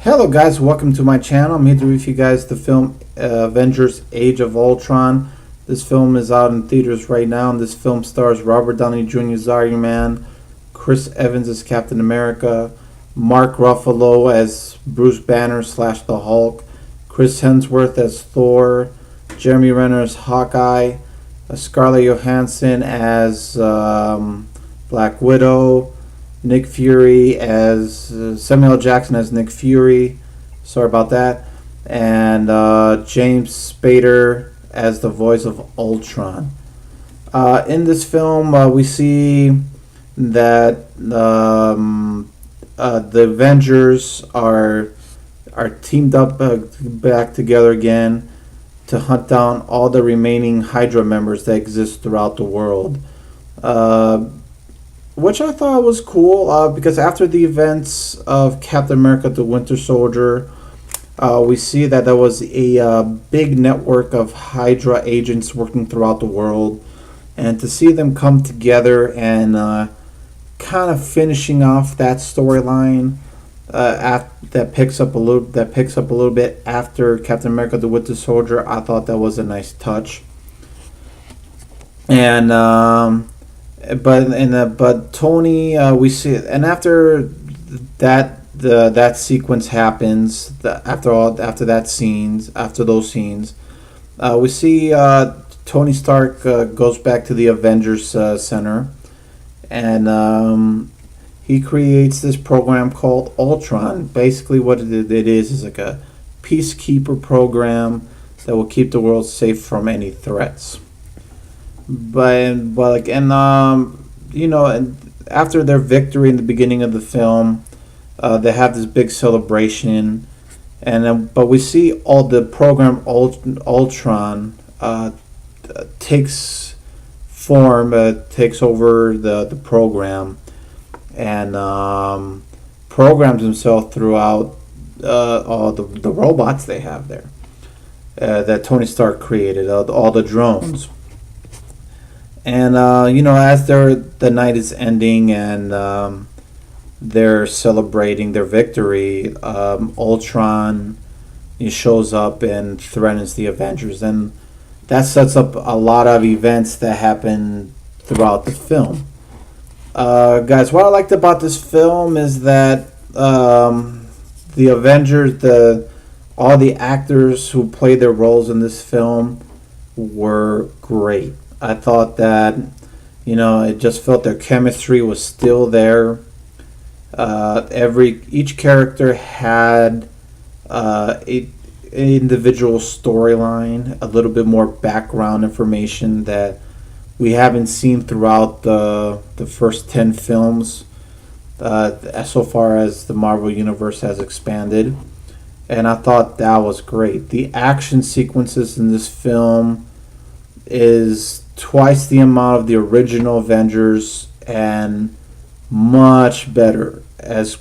Hello guys, welcome to my channel. I'm here to review you guys the film Avengers Age of Ultron. This film is out in theaters right now, and this film stars Robert Downey Jr. as Iron Man, Chris Evans as Captain America, Mark Ruffalo as Bruce Banner / the Hulk, Chris Hemsworth as Thor, Jeremy Renner as Hawkeye, Scarlett Johansson as Black Widow, Nick Fury as Samuel L. Jackson as Nick Fury. Sorry about that. And James Spader as the voice of Ultron. In this film, we see that the Avengers are teamed up back together again to hunt down all the remaining Hydra members that exist throughout the world. Which I thought was cool because after the events of Captain America the Winter Soldier, we see that there was a big network of Hydra agents working throughout the world. And to see them come together and kind of finishing off that storyline that picks up a little bit after Captain America the Winter Soldier, I thought that was a nice touch. And but Tony, we see, and after that sequence happens, after those scenes, we see Tony Stark goes back to the Avengers Center, and he creates this program called Ultron. Basically, what it is like a peacekeeper program that will keep the world safe from any threats. And after their victory in the beginning of the film, they have this big celebration, but we see all the program Ultron takes form, takes over the program, and programs himself throughout all the robots they have there that Tony Stark created, all the drones. And as the night is ending and they're celebrating their victory, Ultron shows up and threatens the Avengers, and that sets up a lot of events that happen throughout the film. Guys, what I liked about this film is that the Avengers, all the actors who played their roles in this film were great. I thought that, it just felt their chemistry was still there. Each character had an individual storyline, a little bit more background information that we haven't seen throughout the first 10 films, so far as the Marvel Universe has expanded. And I thought that was great. The action sequences in this film is twice the amount of the original Avengers and much better as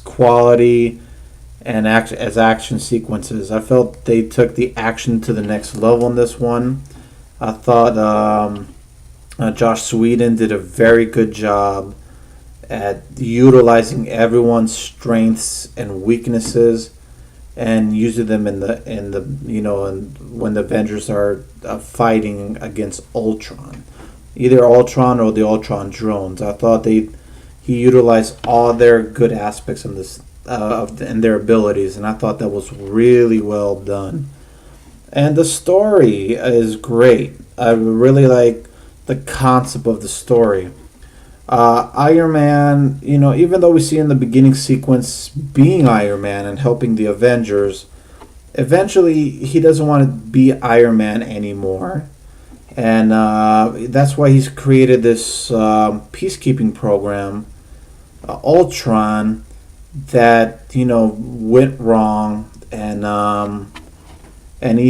quality and as action sequences. I felt they took the action to the next level in this one. I thought Josh Whedon did a very good job at utilizing everyone's strengths and weaknesses and using them in when the Avengers are fighting against Ultron, either Ultron or the Ultron drones. I thought he utilized all their good aspects in this and their abilities, and I thought that was really well done. And the story is great. I really like the concept of the story. Iron Man, even though we see in the beginning sequence being Iron Man and helping the Avengers, eventually he doesn't want to be Iron Man anymore. And that's why he's created this peacekeeping program, Ultron, that, went wrong. And he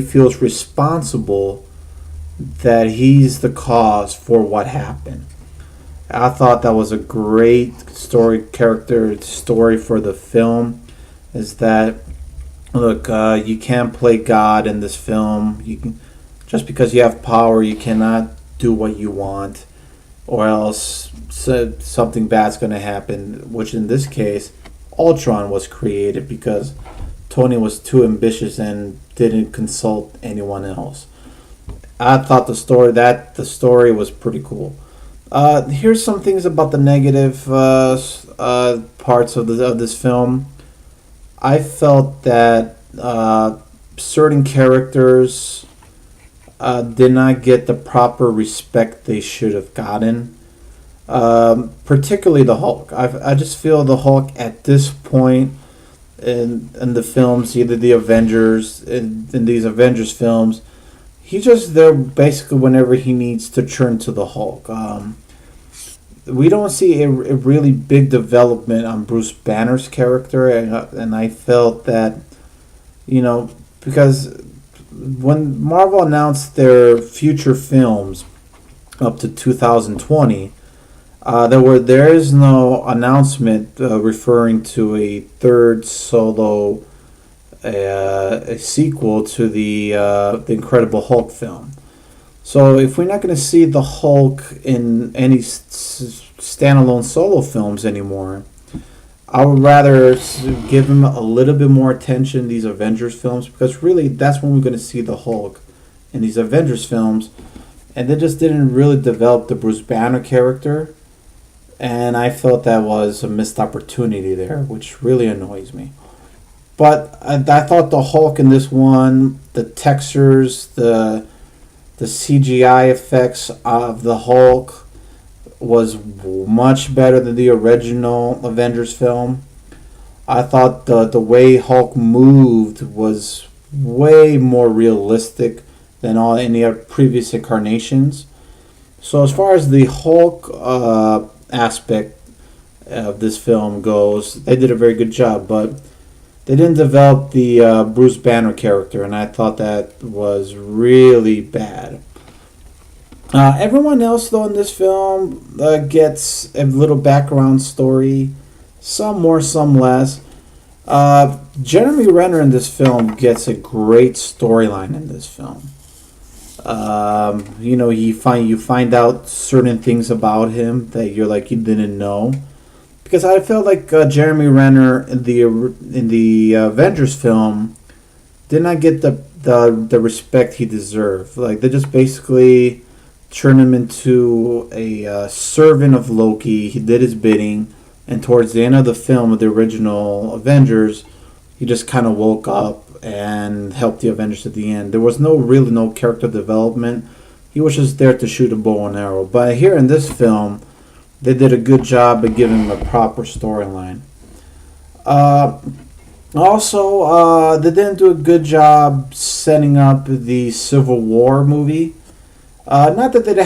feels responsible that he's the cause for what happened. I thought that was a great story for the film. Is that, look, you can't play God in this film. Just because you have power, you cannot do what you want. or else something bad's going to happen, which in this case, Ultron was created because Tony was too ambitious and didn't consult anyone else. I thought the story was pretty cool. Here's some things about the negative parts of this film. I felt that certain characters did not get the proper respect they should have gotten. Particularly the Hulk. I just feel the Hulk at this point in the films, either the Avengers in these Avengers films, he's just there basically whenever he needs to turn to the Hulk. We don't see a really big development on Bruce Banner's character, and I felt that, because when Marvel announced their future films up to 2020, there is no announcement referring to a third solo a sequel to the Incredible Hulk film. So if we're not going to see the Hulk in any standalone solo films anymore, I would rather give him a little bit more attention in these Avengers films, because really that's when we're going to see the Hulk in these Avengers films, and they just didn't really develop the Bruce Banner character, and I felt that was a missed opportunity there, which really annoys me. But I thought the Hulk in this one, the textures, the CGI effects of the Hulk was much better than the original Avengers film. I thought the way Hulk moved was way more realistic than any other previous incarnations. So as far as the Hulk aspect of this film goes, they did a very good job, but they didn't develop the Bruce Banner character, and I thought that was really bad. Everyone else, though, in this film gets a little background story, some more, some less. Jeremy Renner in this film gets a great storyline in this film. You find out certain things about him that you didn't know. Because I felt like Jeremy Renner in the Avengers film did not get the respect he deserved. Like, they just basically turned him into a servant of Loki. He did his bidding, and towards the end of the film of the original Avengers, he just kind of woke up and helped the Avengers at the end. There was really no character development. He was just there to shoot a bow and arrow. But here in this film, they did a good job of giving him a proper storyline. Also, they didn't do a good job setting up the Civil War movie. Not that they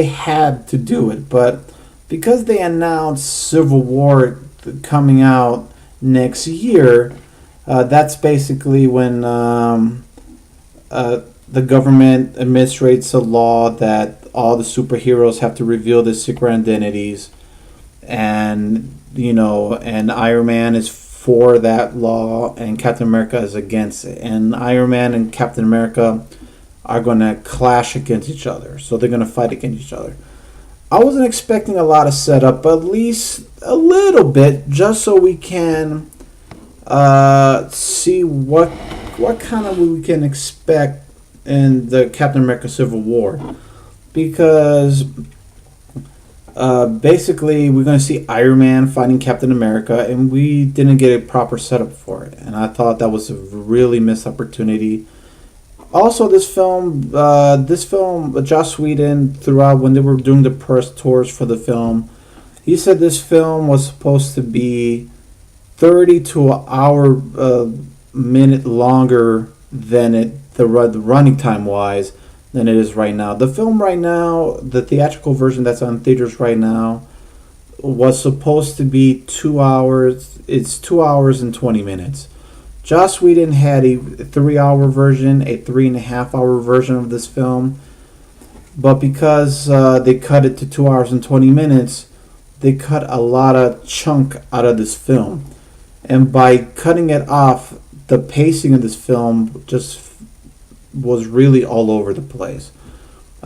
had to do it, but because they announced Civil War coming out next year, that's basically when the government administrates a law that all the superheroes have to reveal their secret identities, and Iron Man is for that law, and Captain America is against it. And Iron Man and Captain America are going to clash against each other, so they're going to fight against each other. I wasn't expecting a lot of setup, but at least a little bit, just so we can see what kind of we can expect in the Captain America Civil War. Because basically we're going to see Iron Man fighting Captain America, and we didn't get a proper setup for it. And I thought that was a really missed opportunity. Also, this film, Joss Whedon, throughout when they were doing the press tours for the film, he said this film was supposed to be 30 to an hour minute longer than the running time wise than it is right now. The film right now, the theatrical version that's on theaters right now, was supposed to be 2 hours. It's 2 hours and 20 minutes. Joss Whedon had a 3-hour version, a 3.5-hour version of this film, but because they cut it to 2 hours and 20 minutes, they cut a lot of chunk out of this film. And by cutting it off, the pacing of this film just was really all over the place.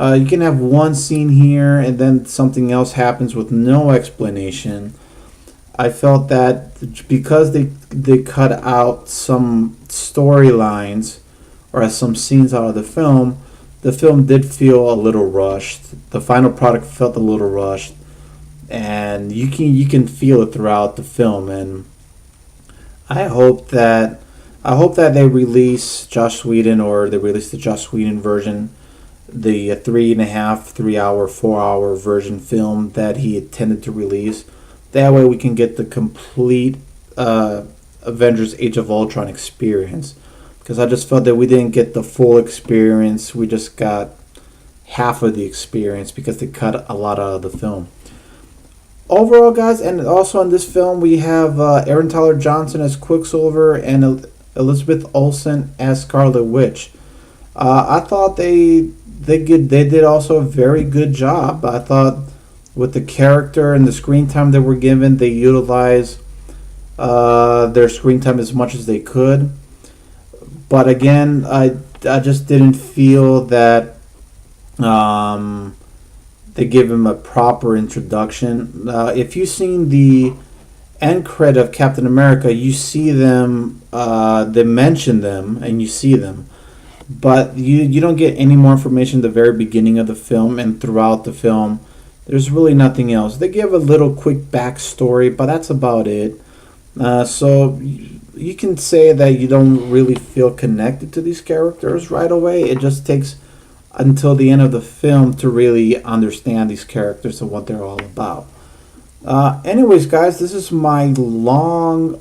You can have one scene here and then something else happens with no explanation. I felt that because they cut out some storylines or some scenes out of the film did feel a little rushed. The final product felt a little rushed, and you can feel it throughout the film. And I hope that they release Joss Whedon, or they release the Joss Whedon version, the 3.5, 3 hour, 4 hour version film that he intended to release. That way we can get the complete Avengers Age of Ultron experience. Because I just felt that we didn't get the full experience. We just got half of the experience because they cut a lot out of the film. Overall, guys, and also in this film, we have Aaron Tyler Johnson as Quicksilver and Elizabeth Olsen as Scarlet Witch. I thought they did also a very good job. I thought with the character and the screen time they were given, they utilized their screen time as much as they could. But again, I just didn't feel that they give him a proper introduction. If you've seen the end credit of Captain America, you see them, they mention them, and you see them. But you don't get any more information at the very beginning of the film, and throughout the film, there's really nothing else. They give a little quick backstory, but that's about it. So you can say that you don't really feel connected to these characters right away. It just takes until the end of the film to really understand these characters and what they're all about. Anyways, guys, this is my long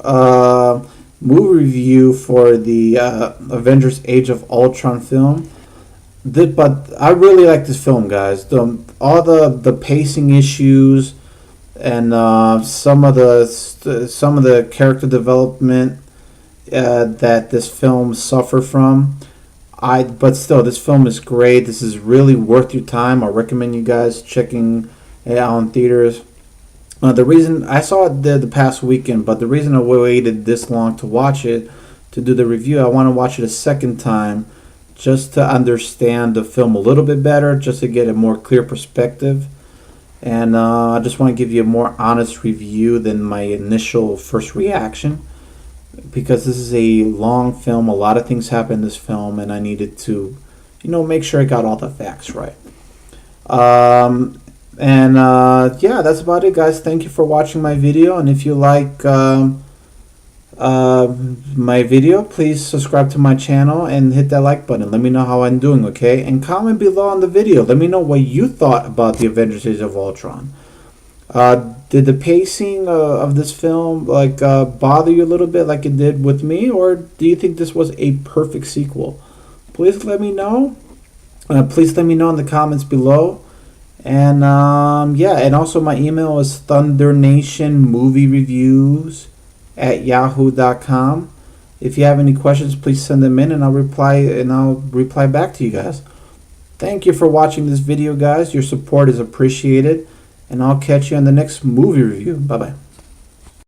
movie review for the Avengers Age of Ultron film. But I really like this film, guys. All the pacing issues and some of the character development that this film suffered from. But still, this film is great. This is really worth your time. I recommend you guys checking it out in theaters. The reason I saw it the past weekend, but the reason I waited this long to watch it, to do the review, I want to watch it a second time just to understand the film a little bit better, just to get a more clear perspective. And I just want to give you a more honest review than my initial first reaction, because this is a long film. A lot of things happen in this film, and I needed to, make sure I got all the facts right. Yeah, that's about it, guys. Thank you for watching my video, and if you like my video, please subscribe to my channel and hit that like button. Let me know how I'm doing, okay? And comment below on the video. Let me know what you thought about the Avengers Age of Ultron. Did the pacing of this film bother you a little bit like it did with me, or do you think this was a perfect sequel? Please let me know. Please let me know in the comments below. And and also my email is thundernationmoviereviews@yahoo.com. If you have any questions, please send them in, and I'll reply back to you guys. Thank you for watching this video, guys. Your support is appreciated, and I'll catch you on the next movie review. Bye bye.